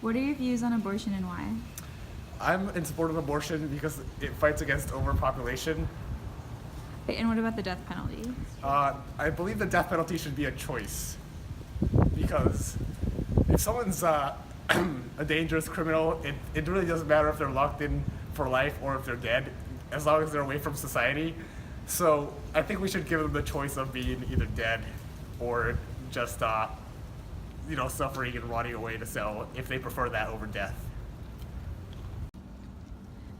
What are your views on abortion and why? I'm in support of abortion because it fights against overpopulation. And what about the death penalty? I believe the death penalty should be a choice because if someone's a dangerous criminal, it really doesn't matter if they're locked in for life or if they're dead, as long as they're away from society. So I think we should give them the choice of being either dead or just suffering and rotting away to cell if they prefer that over death.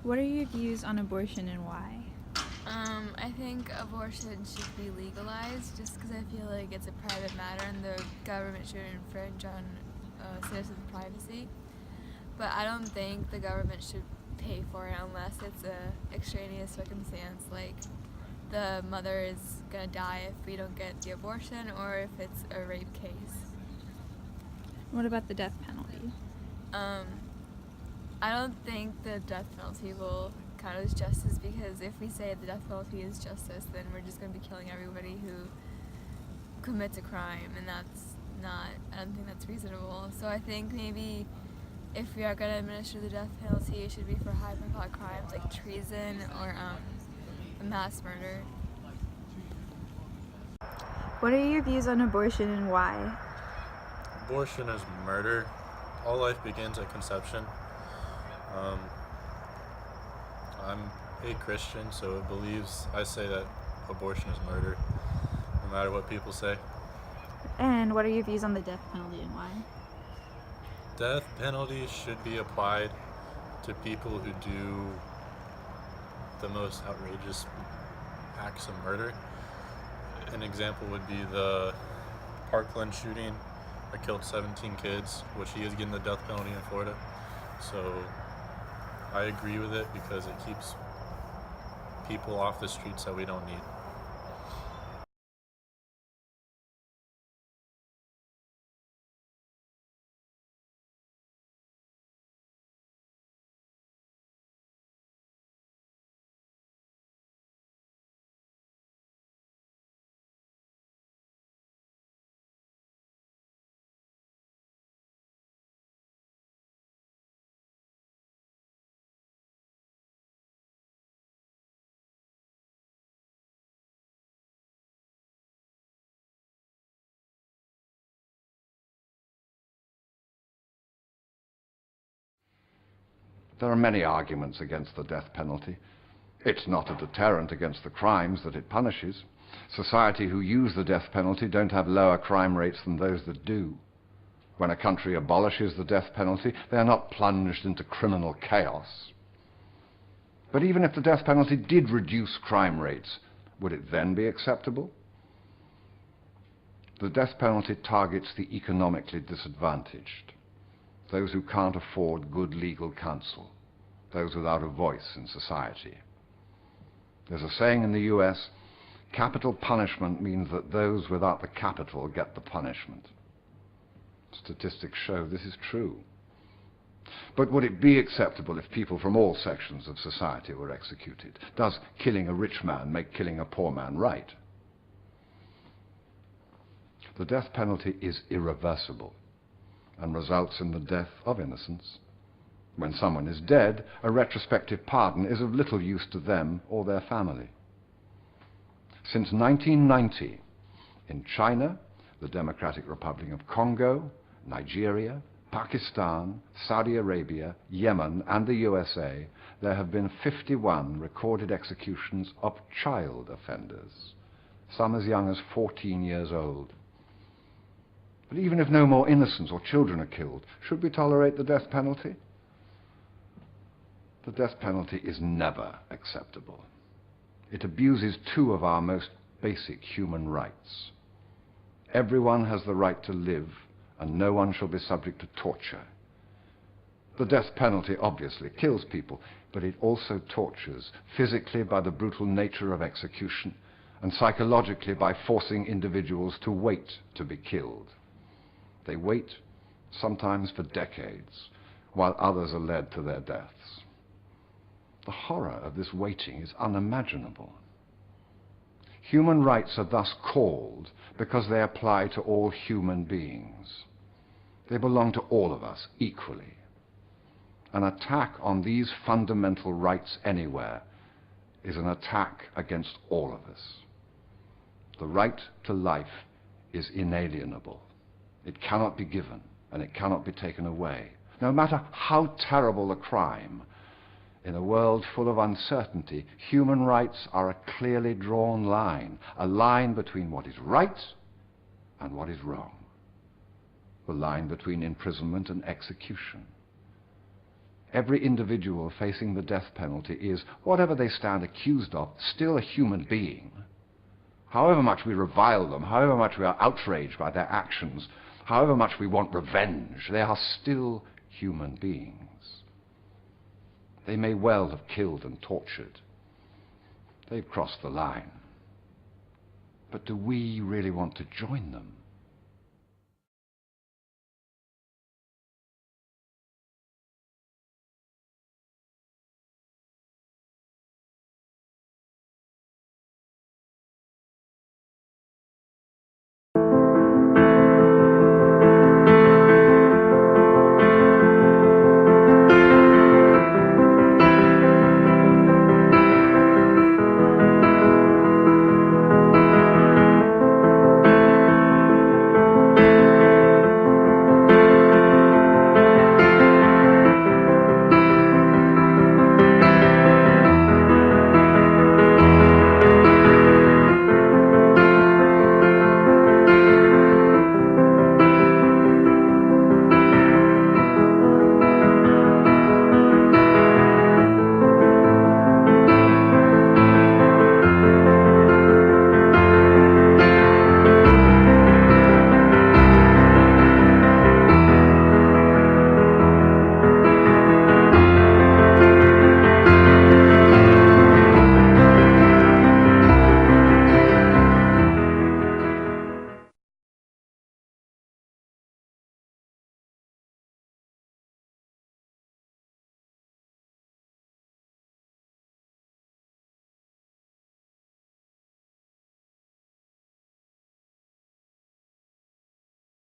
What are your views on abortion and why? I think abortion should be legalized just because I feel like it's a private matter and the government shouldn't infringe on citizens' privacy. But I don't think the government should pay for it unless it's a extraneous circumstance, like the mother is gonna die if we don't get the abortion or if it's a rape case. What about the death penalty? I don't think the death penalty will count as justice because if we say the death penalty is justice, then we're just going to be killing everybody who commits a crime, and I don't think that's reasonable. So I think maybe if we are going to administer the death penalty, it should be for high-profile crimes like treason or mass murder. What are your views on abortion and why? Abortion is murder. All life begins at conception. I'm a Christian, so I say that abortion is murder, no matter what people say. And what are your views on the death penalty and why? Death penalties should be applied to people who do the most outrageous acts of murder. An example would be the Parkland shooting that killed 17 kids, which he is getting the death penalty in Florida. So I agree with it because it keeps people off the streets that we don't need. There are many arguments against the death penalty. It's not a deterrent against the crimes that it punishes. Society who use the death penalty don't have lower crime rates than those that do. When a country abolishes the death penalty, they are not plunged into criminal chaos. But even if the death penalty did reduce crime rates, would it then be acceptable? The death penalty targets the economically disadvantaged, those who can't afford good legal counsel, those without a voice in society. There's a saying in the US, capital punishment means that those without the capital get the punishment. Statistics show this is true. But would it be acceptable if people from all sections of society were executed? Does killing a rich man make killing a poor man right? The death penalty is irreversible and results in the death of innocence. When someone is dead, a retrospective pardon is of little use to them or their family. Since 1990, in China, the Democratic Republic of Congo, Nigeria, Pakistan, Saudi Arabia, Yemen, and the USA, there have been 51 recorded executions of child offenders, some as young as 14 years old. But even if no more innocents or children are killed, should we tolerate the death penalty? The death penalty is never acceptable. It abuses two of our most basic human rights. Everyone has the right to live, and no one shall be subject to torture. The death penalty obviously kills people, but it also tortures, physically by the brutal nature of execution, and psychologically by forcing individuals to wait to be killed. They wait, sometimes for decades, while others are led to their deaths. The horror of this waiting is unimaginable. Human rights are thus called because they apply to all human beings. They belong to all of us equally. An attack on these fundamental rights anywhere is an attack against all of us. The right to life is inalienable. It cannot be given, and it cannot be taken away. No matter how terrible the crime, in a world full of uncertainty, human rights are a clearly drawn line, a line between what is right and what is wrong, the line between imprisonment and execution. Every individual facing the death penalty is, whatever they stand accused of, still a human being. However much we revile them, however much we are outraged by their actions, however much we want revenge, they are still human beings. They may well have killed and tortured. They've crossed the line. But do we really want to join them?